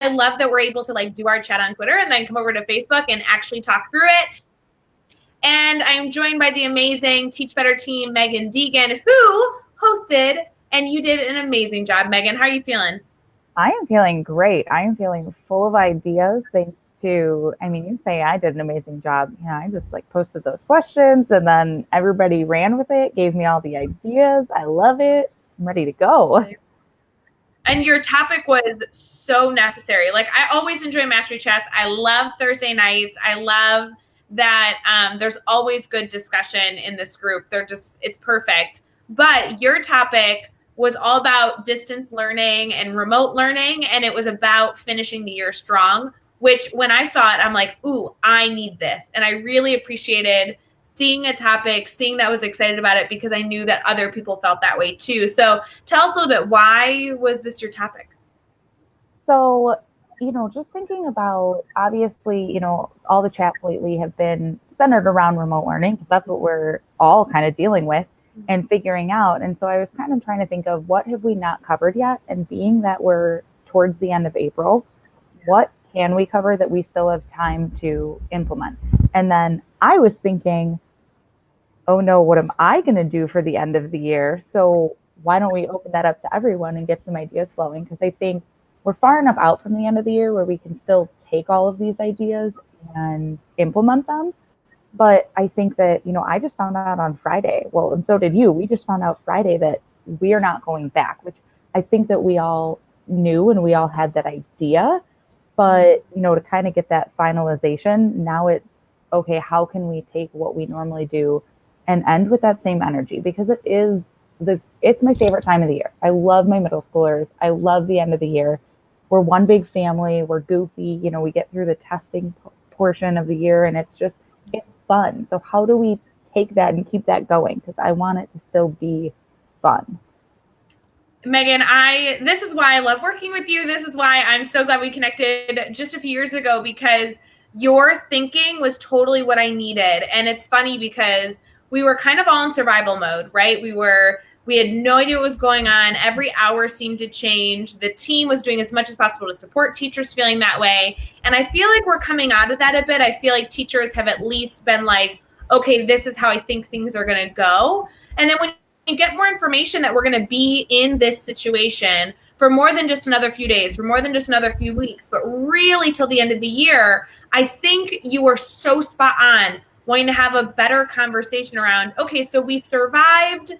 love that we're able to like do our chat on Twitter and then come over to Facebook and actually talk through it. And I'm joined by the amazing Teach Better team, Meghan Deegan, who hosted, and you did an amazing job. Meghan, how are you feeling? I am feeling great. I am feeling full of ideas thanks to, I mean, you say I did an amazing job. Yeah, I just like posted those questions and then everybody ran with it, gave me all the ideas. I love it. I'm ready to go. And your topic was so necessary. Like, I always enjoy Mastery Chats. I love Thursday nights. I love that there's always good discussion in this group. It's perfect. But your topic was all about distance learning and remote learning, and it was about finishing the year strong, which when I saw it, I'm like, ooh, I need this. And I really appreciated seeing a topic, seeing that I was excited about it because I knew that other people felt that way too. So tell us a little bit, why was this your topic? So, just thinking about obviously, all the chats lately have been centered around remote learning because that's what we're all kind of dealing with and figuring out. And so I was kind of trying to think of what have we not covered yet? And being that we're towards the end of April, what can we cover that we still have time to implement? And then I was thinking, oh no, what am I going to do for the end of the year? So why don't we open that up to everyone and get some ideas flowing? Because I think we're far enough out from the end of the year where we can still take all of these ideas and implement them. But I think that, I just found out on Friday, well, and so did you. We just found out Friday that we are not going back, which I think that we all knew and we all had that idea. But, to kind of get that finalization, now it's okay, how can we take what we normally do and end with that same energy? Because it's my favorite time of the year. I love my middle schoolers. I love the end of the year. We're one big family. We're goofy. We get through the testing portion of the year and it's fun. So how do we take that and keep that going? Because I want it to still be fun. Meghan, this is why I love working with you. This is why I'm so glad we connected just a few years ago, because your thinking was totally what I needed. And it's funny because we were kind of all in survival mode, right? We had no idea what was going on. Every hour seemed to change. The team was doing as much as possible to support teachers feeling that way. And I feel like we're coming out of that a bit. I feel like teachers have at least been like, okay, this is how I think things are going to go. And then when you get more information that we're going to be in this situation for more than just another few days, for more than just another few weeks, but really till the end of the year, I think you were so spot on wanting to have a better conversation around, okay, so we survived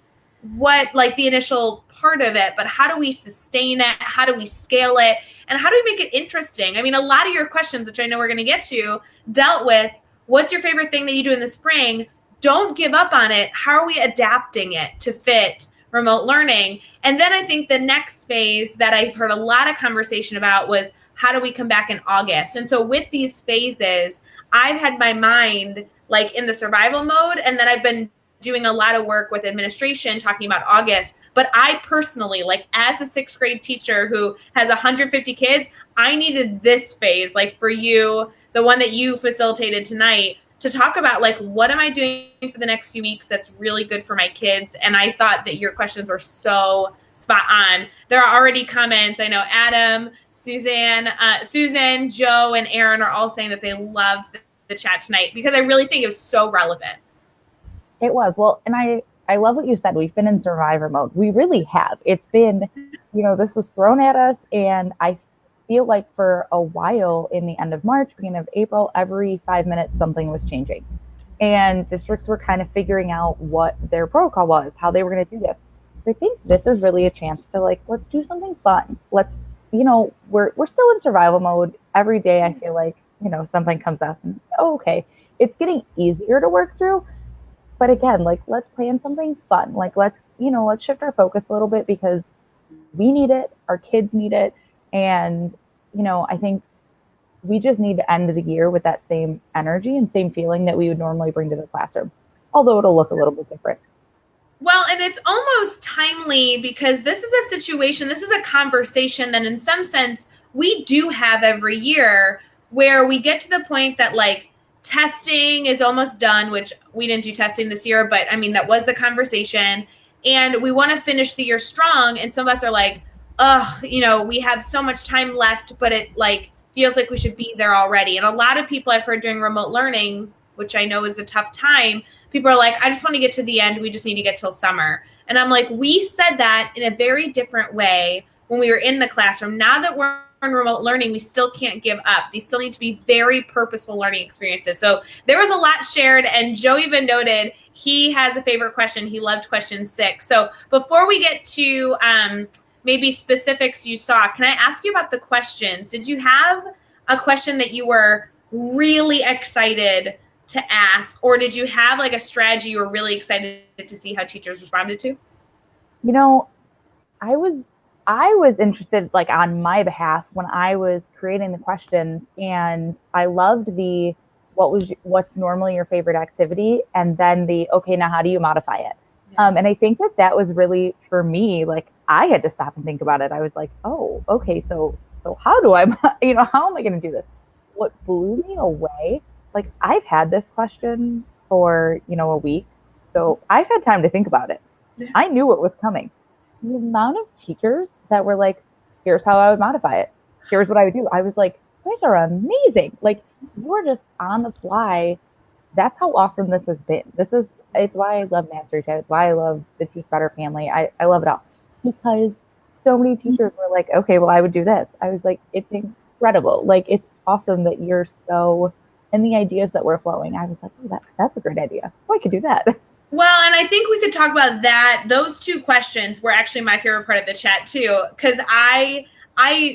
like the initial part of it, but how do we sustain it? How do we scale it? And how do we make it interesting? I mean, a lot of your questions, which I know we're going to get to, dealt with what's your favorite thing that you do in the spring? Don't give up on it. How are we adapting it to fit remote learning? And then I think the next phase that I've heard a lot of conversation about was how do we come back in August? And so with these phases, I've had my mind like in the survival mode, and then I've been doing a lot of work with administration talking about August. But I personally, like as a sixth grade teacher who has 150 kids, I needed this phase, like for you, the one that you facilitated tonight, to talk about like, what am I doing for the next few weeks that's really good for my kids? And I thought that your questions were so spot on. There are already comments. I know Adam, Susan, Joe, and Aaron are all saying that they loved the chat tonight because I really think it was so relevant. It was. Well, and I love what you said. We've been in survivor mode. We really have. It's been, this was thrown at us. And I feel like for a while in the end of March, beginning of April, every 5 minutes, something was changing. And districts were kind of figuring out what their protocol was, how they were going to do this. So I think this is really a chance to like, let's do something fun. Let's, we're still in survival mode. Every day I feel like, something comes up and, oh, okay, it's getting easier to work through. But again, like, let's plan something fun. Like, let's shift our focus a little bit because we need it. Our kids need it. And, I think we just need to end the year with that same energy and same feeling that we would normally bring to the classroom, although it'll look a little bit different. Well, and it's almost timely because this is a situation, this is a conversation that in some sense we do have every year where we get to the point that like, testing is almost done, which we didn't do testing this year, but I mean, that was the conversation. And we want to finish the year strong. And some of us are like, we have so much time left, but it like feels like we should be there already. And a lot of people I've heard doing remote learning, which I know is a tough time, people are like, I just want to get to the end. We just need to get till summer. And I'm like, we said that in a very different way when we were in the classroom. Now that we're in remote learning, we still can't give up. These still need to be very purposeful learning experiences. So there was a lot shared, and Joe even noted he has a favorite question. He loved question 6. So before we get to maybe specifics you saw, can I ask you about the questions? Did you have a question that you were really excited to ask, or did you have like a strategy you were really excited to see how teachers responded to? I was interested like on my behalf when I was creating the questions, and I loved the what's normally your favorite activity, and then the okay, now how do you modify it? Yeah. And I think that was really for me, like I had to stop and think about it. I was like, oh, okay, so how do I, how am I going to do this? What blew me away, like I've had this question for a week, so I've had time to think about it. Yeah. I knew what was coming. The amount of teachers that were like, here's how I would modify it. Here's what I would do. I was like, you guys are amazing. Like, you are just on the fly. That's how awesome this has been. It's why I love MasteryChat. It's why I love the Teach Better family. I love it all. Because so many teachers were like, okay, well, I would do this. I was like, it's incredible. Like, it's awesome that you're so, and the ideas that were flowing. I was like, oh, that's a great idea. Oh, I could do that. Well, and I think we could talk about that. Those 2 questions were actually my favorite part of the chat too, because I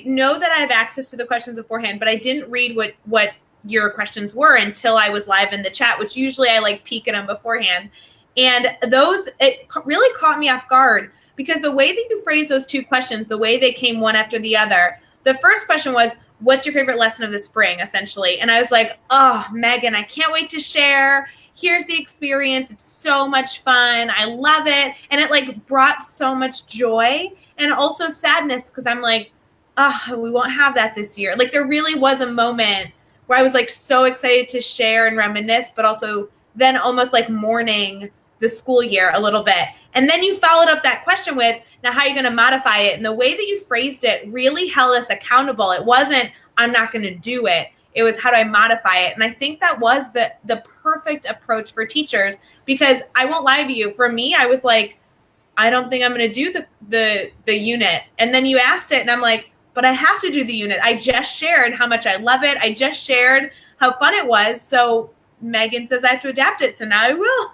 know that I have access to the questions beforehand, but I didn't read what your questions were until I was live in the chat, which usually I like peek at them beforehand. And it really caught me off guard, because the way that you phrased those 2 questions, the way they came one after the other, the first question was, what's your favorite lesson of the spring, essentially? And I was like, oh, Meghan, I can't wait to share. Here's the experience. It's so much fun. I love it. And it like brought so much joy and also sadness, because I'm like, we won't have that this year. Like, there really was a moment where I was like so excited to share and reminisce, but also then almost like mourning the school year a little bit. And then you followed up that question with, now how are you going to modify it? And the way that you phrased it really held us accountable. It wasn't, I'm not going to do it. It was, how do I modify it? And I think that was the perfect approach for teachers, because I won't lie to you. For me, I was like, I don't think I'm going to do the unit. And then you asked it and I'm like, but I have to do the unit. I just shared how much I love it. I just shared how fun it was. So Meghan says I have to adapt it. So now I will.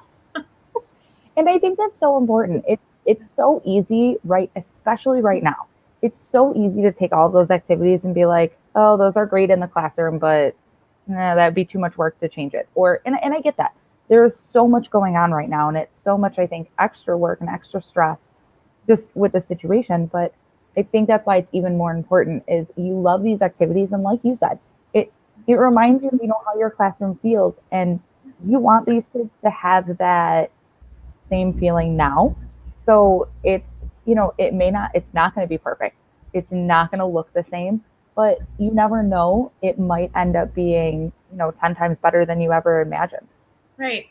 And I think that's so important. It's so easy, right? Especially right now. It's so easy to take all of those activities and be like, oh, those are great in the classroom, but that'd be too much work to change it. And I get that. There's so much going on right now, and it's so much, I think, extra work and extra stress just with the situation. But I think that's why it's even more important is you love these activities. And like you said, it reminds you, how your classroom feels. And you want these kids to have that same feeling now. So it's not going to be perfect. It's not going to look the same, but you never know. It might end up being, 10 times better than you ever imagined. Right.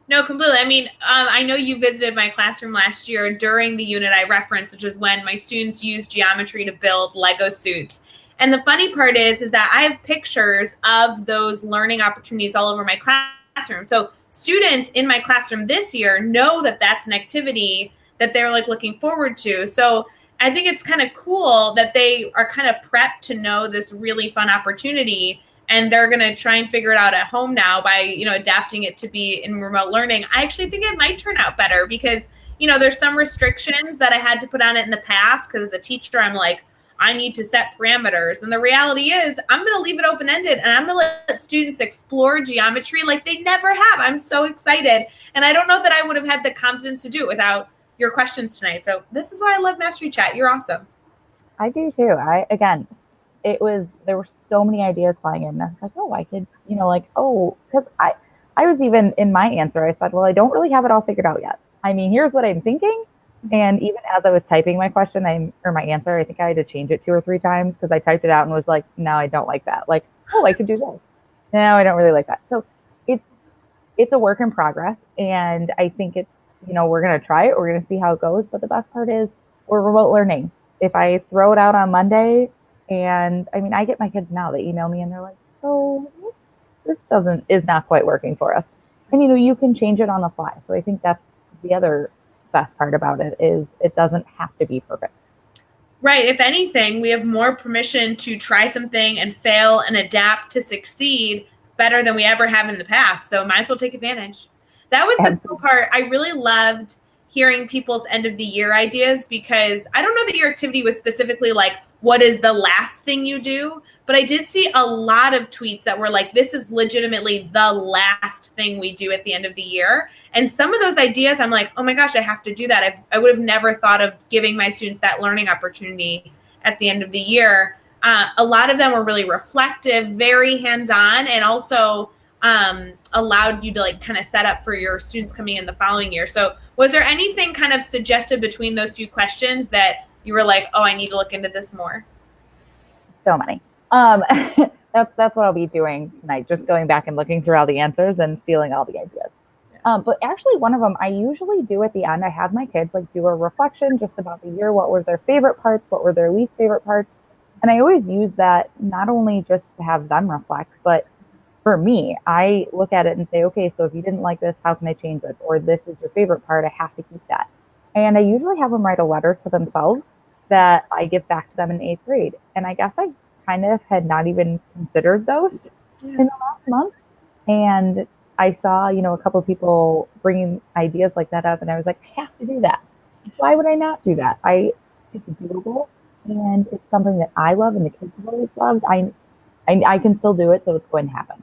No, completely. I mean, I know you visited my classroom last year during the unit I referenced, which was when my students used geometry to build Lego suits. And the funny part is that I have pictures of those learning opportunities all over my classroom. So students in my classroom this year know that that's an activity that they're like looking forward to. So I think it's kind of cool that they are kind of prepped to know this really fun opportunity, and they're going to try and figure it out at home now by, adapting it to be in remote learning. I actually think it might turn out better because, there's some restrictions that I had to put on it in the past because as a teacher, I'm like, I need to set parameters. And the reality is I'm going to leave it open-ended and I'm going to let students explore geometry like they never have. I'm so excited. And I don't know that I would have had the confidence to do it without your questions tonight. So this is why I love MasteryChat. You're awesome. I do too. There were so many ideas flying in. I was like, oh, I could, because I was even in my answer, I said, well, I don't really have it all figured out yet. I mean, here's what I'm thinking. And even as I was typing my question or my answer, I think I had to change it 2 or 3 times because I typed it out and was like, no, I don't like that. Like, oh, I could do this. No, I don't really like that. So it's a work in progress. And I think it's, we're going to try it. We're going to see how it goes. But the best part is we're remote learning. if I throw it out on Monday, and I mean, I get my kids now, they email me and they're like, so this is not quite working for us. And, you can change it on the fly. So I think that's the other best part about it is it doesn't have to be perfect. Right. If anything, we have more permission to try something and fail and adapt to succeed better than we ever have in the past. So might as well take advantage. That was the cool part. I really loved hearing people's end of the year ideas because I don't know that your activity was specifically like, what is the last thing you do? But I did see a lot of tweets that were like, this is legitimately the last thing we do at the end of the year. And some of those ideas, I'm like, oh my gosh, I have to do that. I would have never thought of giving my students that learning opportunity at the end of the year. A lot of them were really reflective, very hands-on, and also allowed you to like kind of set up for your students coming in the following year. So was there anything kind of suggested between those two questions that you were like, oh, I need to look into this more? So many. That's what I'll be doing tonight, just going back and looking through all the answers and stealing all the ideas. But actually one of them I usually do at the end, I have my kids like do a reflection just about the year. What were their favorite parts? What were their least favorite parts? And I always use that not only just to have them reflect, but for me, I look at it and say, okay, so if you didn't like this, how can I change it? Or this is your favorite part, I have to keep that. And I usually have them write a letter to themselves that I give back to them in 8th grade. And I guess I kind of had not even considered those in the last month. And I saw, a couple of people bringing ideas like that up, and I was like, I have to do that. Why would I not do that? It's doable, and it's something that I love, and the kids have always loved. I can still do it, so it's going to happen.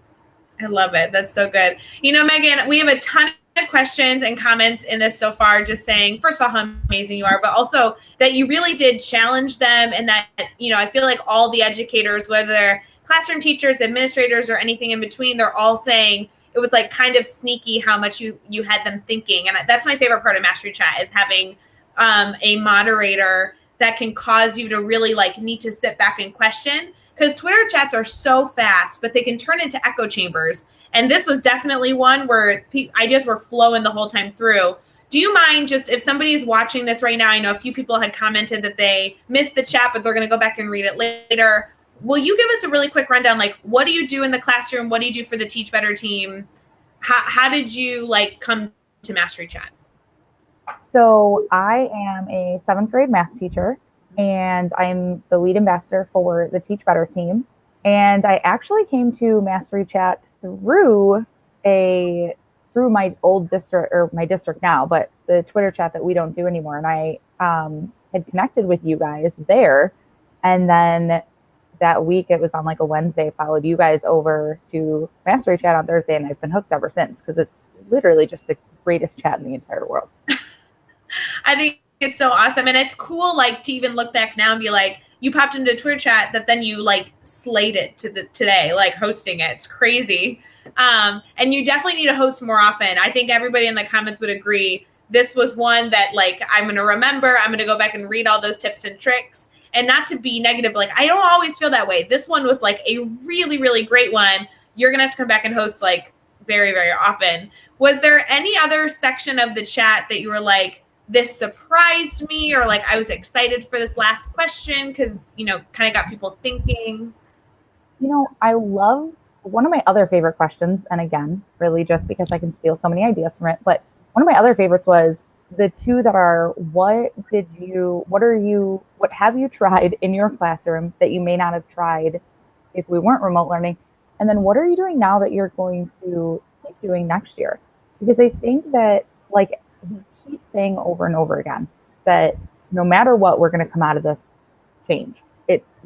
I love it. That's so good. Meghan, we have a ton of questions and comments in this so far, just saying, first of all, how amazing you are, but also that you really did challenge them, and that, I feel like all the educators, whether they're classroom teachers, administrators, or anything in between, they're all saying, it was like kind of sneaky how much you had them thinking. And that's my favorite part of MasteryChat is having a moderator that can cause you to really like need to sit back and question, because Twitter chats are so fast, but they can turn into echo chambers. And this was definitely one where ideas were flowing the whole time through. Do you mind just if somebody is watching this right now, I know a few people had commented that they missed the chat, but they're going to go back and read it later. Will you give us a really quick rundown? Like, what do you do in the classroom? What do you do for the Teach Better team? How did you like come to MasteryChat? So I am a 7th grade math teacher, and I'm the lead ambassador for the Teach Better team. And I actually came to MasteryChat through my old district, or my district now, but the Twitter chat that we don't do anymore. And I had connected with you guys there, and then that week, it was on like a Wednesday, followed you guys over to MasteryChat on Thursday, and I've been hooked ever since, because it's literally just the greatest chat in the entire world. I think it's so awesome. And it's cool, like, to even look back now and be like, you popped into a Twitter chat that then you like slayed it to today, like hosting it. It's crazy. And you definitely need to host more often. I think everybody in the comments would agree. This was one that like, I'm going to remember, I'm going to go back and read all those tips and tricks. And not to be negative, like, I don't always feel that way. This one was like a really, really great one. You're going to have to come back and host like very, very often. Was there any other section of the chat that you were like, this surprised me, or like I was excited for this last question because, kind of got people thinking? I love one of my other favorite questions, and again, really just because I can steal so many ideas from it, but one of my other favorites was the two that are, what have you tried in your classroom that you may not have tried if we weren't remote learning? And then what are you doing now that you're going to keep doing next year? Because I think that, like, we keep saying over and over again that no matter what, we're going to come out of this change.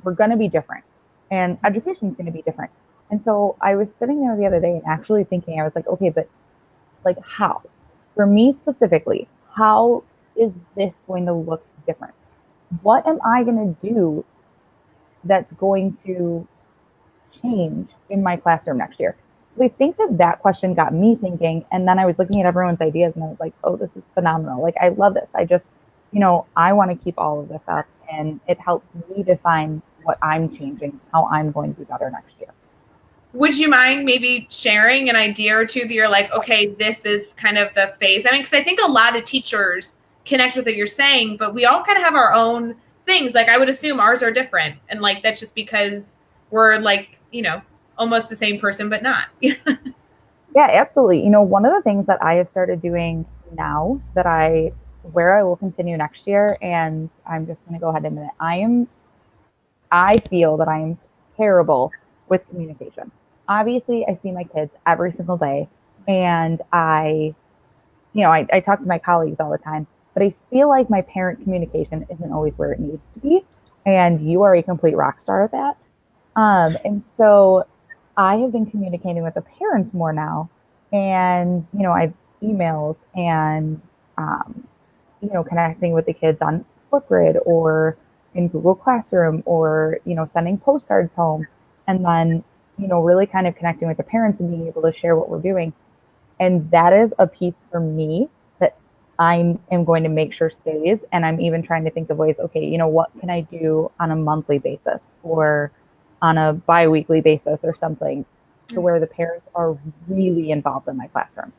We're going to be different, and education is going to be different. And so I was sitting there the other day and actually thinking, I was like, okay, but like how? For me specifically, how is this going to look different? What am I going to do that's going to change in my classroom next year? So I think that question got me thinking, and then I was looking at everyone's ideas and I was like, oh, this is phenomenal. Like, I love this. I just, I want to keep all of this up, and it helps me define what I'm changing, how I'm going to be better next year. Would you mind maybe sharing an idea or two that you're like, okay, this is kind of the phase? I mean, because I think a lot of teachers connect with what you're saying, but we all kind of have our own things. Like I would assume ours are different. And like, that's just because we're like, almost the same person, but not. Yeah, absolutely. One of the things that I have started doing now that I swear I will continue next year, and I'm just going to go ahead and admit it, I feel that I am terrible with communication. Obviously, I see my kids every single day, and I talk to my colleagues all the time, but I feel like my parent communication isn't always where it needs to be. And you are a complete rock star at that. And so I have been communicating with the parents more now. And, I've emails and, um, connecting with the kids on Flipgrid or in Google Classroom or, sending postcards home. And then, really kind of connecting with the parents and being able to share what we're doing. And that is a piece for me that I am going to make sure stays. And I'm even trying to think of ways, okay, what can I do on a monthly basis or on a bi-weekly basis or something to where the parents are really involved in my classroom.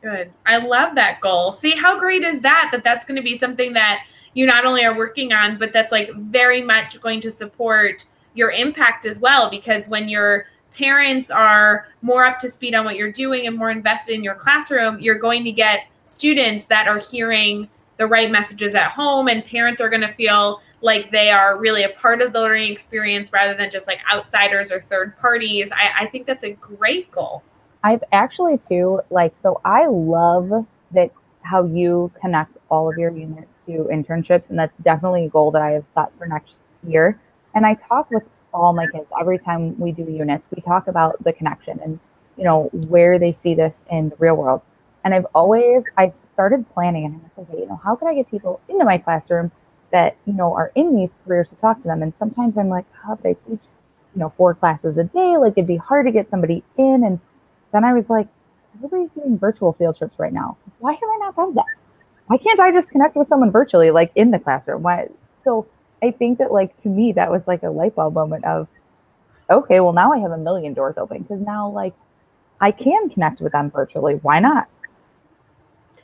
Good. I love that goal. See, how great is that that's going to be something that you not only are working on, but that's like very much going to support your impact as well. Because when your parents are more up to speed on what you're doing and more invested in your classroom, you're going to get students that are hearing the right messages at home, and parents are going to feel like they are really a part of the learning experience rather than just like outsiders or third parties. I think that's a great goal. I've actually too, so I love that how you connect all of your units to internships. And that's definitely a goal that I have set for next year. And I talk with all my kids every time we do units. We talk about the connection and, where they see this in the real world. And I've started planning and I'm like, okay, how can I get people into my classroom that, are in these careers to talk to them? And sometimes I'm like, how if I teach, 4 classes a day, like it'd be hard to get somebody in. And then I was like, everybody's doing virtual field trips right now. Why have I not done that? Why can't I just connect with someone virtually, like in the classroom? Why? So I think that, like, to me, that was like a light bulb moment of, okay, well, now I have a million doors open because now, like, I can connect with them virtually. Why not?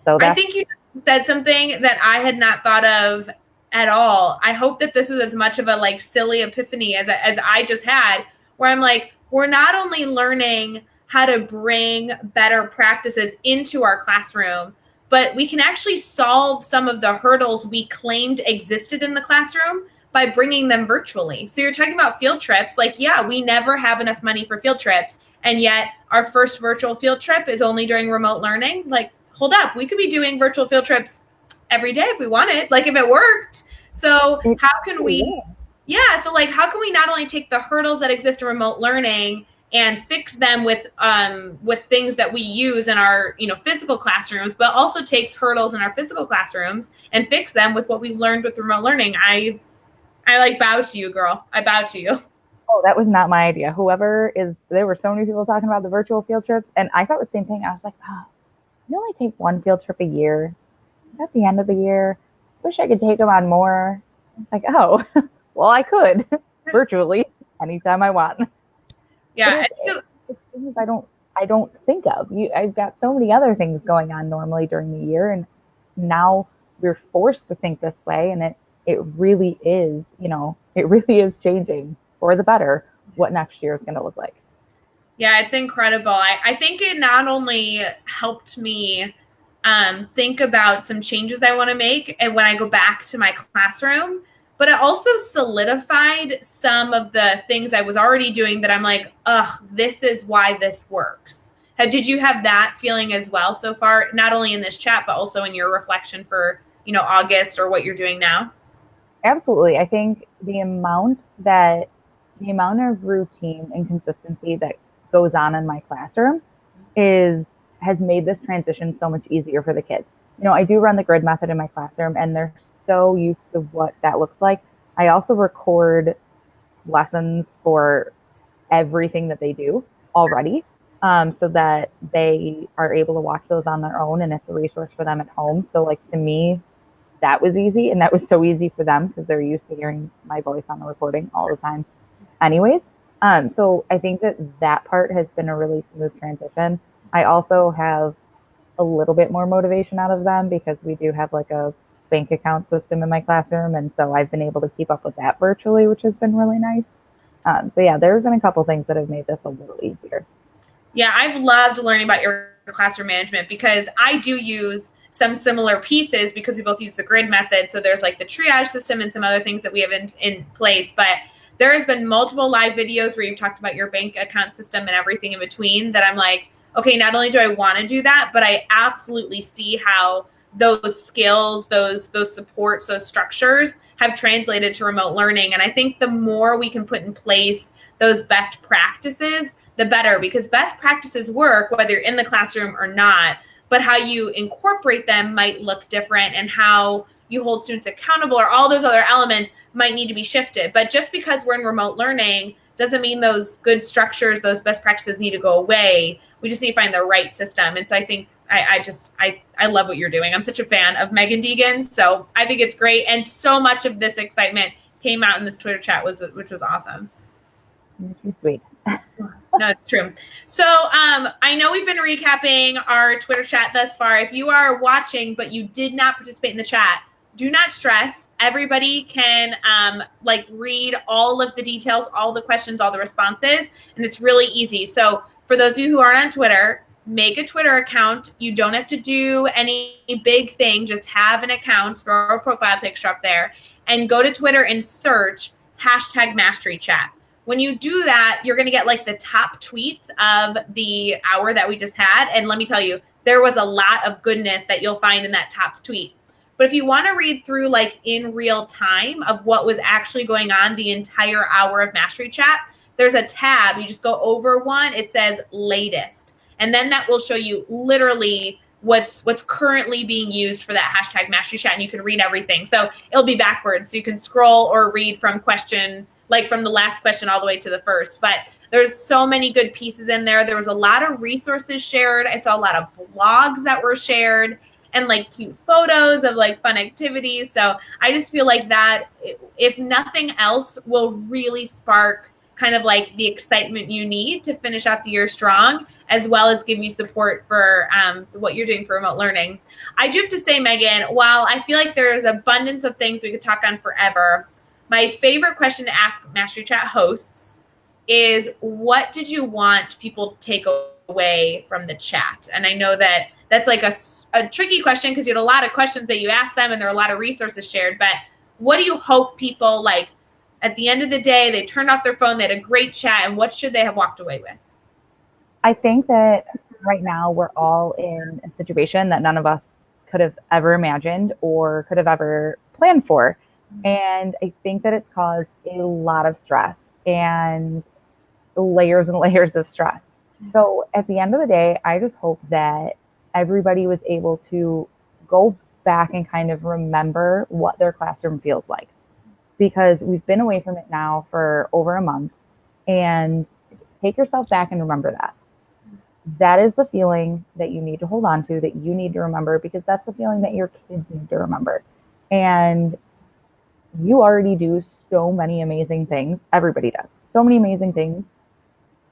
So I think you said something that I had not thought of at all. I hope that this was as much of a like silly epiphany as I just had, where I'm like, we're not only learning how to bring better practices into our classroom, but we can actually solve some of the hurdles we claimed existed in the classroom by bringing them virtually. So you're talking about field trips. Like, yeah, we never have enough money for field trips. And yet our first virtual field trip is only during remote learning. Like, hold up, we could be doing virtual field trips every day if we wanted, like if it worked. So how can we, so like, how can we not only take the hurdles that exist in remote learning and fix them with things that we use in our, physical classrooms, but also takes hurdles in our physical classrooms and fix them with what we've learned with remote learning. I like bow to you, girl. I bow to you. Oh, that was not my idea. There were so many people talking about the virtual field trips, and I thought the same thing. I was like, oh, you only take one field trip a year. At the end of the year, wish I could take them on more. It's like, oh, well, I could virtually anytime I want. Yeah, it's things I don't think of. I've got so many other things going on normally during the year, and now we're forced to think this way, and it really is, it really is changing for the better what next year is going to look like. Yeah, it's incredible. I think it not only helped me think about some changes I want to make and when I go back to my classroom, but it also solidified some of the things I was already doing that I'm like, this is why this works. Did you have that feeling as well so far, not only in this chat, but also in your reflection for, August or what you're doing now? Absolutely. I think the amount of routine and consistency that goes on in my classroom has made this transition so much easier for the kids. I do run the grid method in my classroom, and they're so used to what that looks like. I also record lessons for everything that they do already, so that they are able to watch those on their own, and it's a resource for them at home. So, like, to me, that was easy, and that was so easy for them because they're used to hearing my voice on the recording all the time anyways. So I think that part has been a really smooth transition. I also have a little bit more motivation out of them because we do have like a bank account system in my classroom. And so I've been able to keep up with that virtually, which has been really nice. So yeah, there's been a couple things that have made this a little easier. Yeah, I've loved learning about your classroom management because I do use some similar pieces because we both use the grid method. So there's like the triage system and some other things that we have in place. But there has been multiple live videos where you've talked about your bank account system and everything in between that I'm like, okay, not only do I want to do that, but I absolutely see how those skills, those supports, those structures have translated to remote learning. And I think the more we can put in place those best practices, the better, because best practices work whether you're in the classroom or not, but how you incorporate them might look different, and how you hold students accountable or all those other elements might need to be shifted. But just because we're in remote learning doesn't mean those good structures, those best practices need to go away. We just need to find the right system. And so I think I love what you're doing. I'm such a fan of Meghan Deegan, so I think it's great. And so much of this excitement came out in this Twitter chat, which was awesome. Sweet. No, it's true. So I know we've been recapping our Twitter chat thus far. If you are watching but you did not participate in the chat, do not stress. Everybody can read all of the details, all the questions, all the responses, and it's really easy. So for those of you who aren't on Twitter, make a Twitter account. You don't have to do any big thing. Just have an account, throw a profile picture up there, and go to Twitter and search #MasteryChat. When you do that, you're going to get like the top tweets of the hour that we just had. And let me tell you, there was a lot of goodness that you'll find in that top tweet. But if you want to read through like in real time of what was actually going on the entire hour of Mastery Chat, there's a tab. You just go over one. It says latest. And then that will show you literally what's currently being used for that #MasteryChat. And you can read everything. So it'll be backwards. So you can scroll or read from from the last question all the way to the first. But there's so many good pieces in there. There was a lot of resources shared. I saw a lot of blogs that were shared and like cute photos of like fun activities. So I just feel like that, if nothing else, will really spark kind of like the excitement you need to finish out the year strong, as well as give you support for what you're doing for remote learning. I do have to say, Meghan, while I feel like there's abundance of things we could talk on forever, my favorite question to ask Mastery Chat hosts is, what did you want people to take away from the chat? And I know that that's like a tricky question because you had a lot of questions that you asked them and there are a lot of resources shared, but what do you hope people, like, at the end of the day, they turned off their phone, they had a great chat, and what should they have walked away with? I think that right now we're all in a situation that none of us could have ever imagined or could have ever planned for. And I think that it's caused a lot of stress and layers and layers of stress. So at the end of the day, I just hope that everybody was able to go back and kind of remember what their classroom feels like, because we've been away from it now for over a month. And take yourself back and remember that. That is the feeling that you need to hold on to, that you need to remember, because that's the feeling that your kids need to remember. And you already do so many amazing things. Everybody does so many amazing things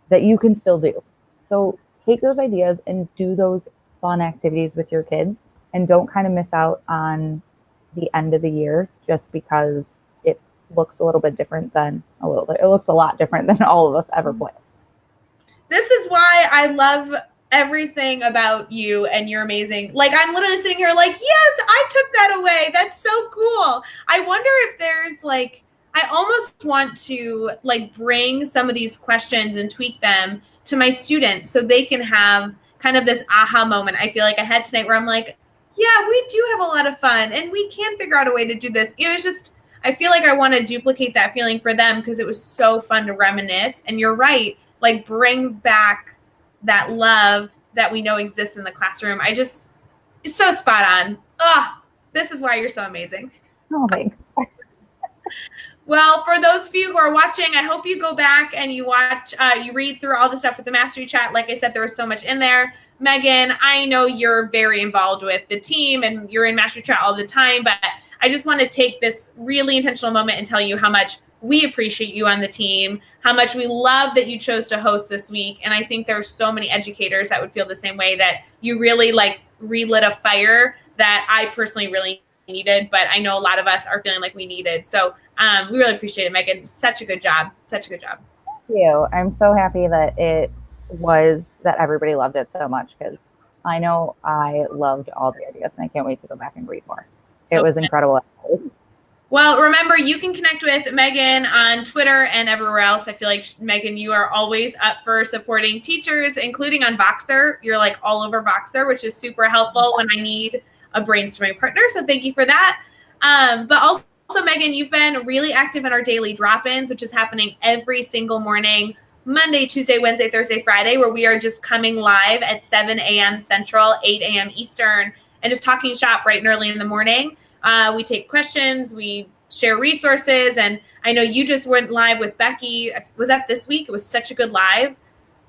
that you can still do. So take those ideas and do those fun activities with your kids, and don't kind of miss out on the end of the year just because it looks a little bit different than it looks a lot different than all of us ever planned. This is why I love everything about you, and you're amazing. Like, I'm literally sitting here like, yes, I took that away. That's so cool. I wonder if there's like, I almost want to like bring some of these questions and tweak them to my students so they can have kind of this aha moment. I feel like I had tonight where I'm like, yeah, we do have a lot of fun and we can figure out a way to do this. It was just, I feel like I want to duplicate that feeling for them because it was so fun to reminisce. And you're right, like bring back that love that we know exists in the classroom. It's so spot on. This is why you're so amazing. Oh, thanks. Well, for those of you who are watching, I hope you go back and you watch, you read through all the stuff with the Mastery Chat. Like I said, there was so much in there. Meghan, I know you're very involved with the team and you're in Mastery Chat all the time, but I just want to take this really intentional moment and tell you how much we appreciate you on the team, how much we love that you chose to host this week. And I think there's so many educators that would feel the same way, that you really like relit a fire that I personally really needed, but I know a lot of us are feeling like we needed. So we really appreciate it, Meghan. Such a good job. Such a good job. Thank you. I'm so happy that that everybody loved it so much, because I know I loved all the ideas, and I can't wait to go back and read more. It was incredible. Well, remember, you can connect with Meghan on Twitter and everywhere else. I feel like, Meghan, you are always up for supporting teachers, including on Voxer. You're like all over Voxer, which is super helpful when I need a brainstorming partner. So thank you for that. But also, Meghan, you've been really active in our daily drop-ins, which is happening every single morning, Monday, Tuesday, Wednesday, Thursday, Friday, where we are just coming live at 7 a.m. Central, 8 a.m. Eastern, and just talking shop bright and early in the morning. We take questions, we share resources, and I know you just went live with Becky. Was that this week? It was such a good live.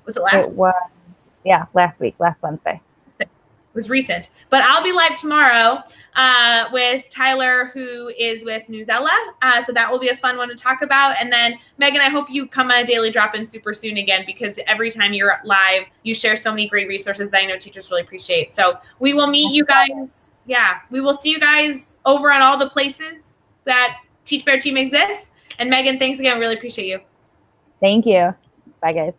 Was it last week? Yeah, last week, last Wednesday. It was recent. But I'll be live tomorrow with Tyler, who is with Newsella. So that will be a fun one to talk about. And then, Meghan, I hope you come on a daily drop-in super soon again, because every time you're live, you share so many great resources that I know teachers really appreciate. So we will meet you guys. Yeah, we will see you guys over on all the places that Teach Better Team exists. And Meghan, thanks again. Really appreciate you. Thank you. Bye, guys.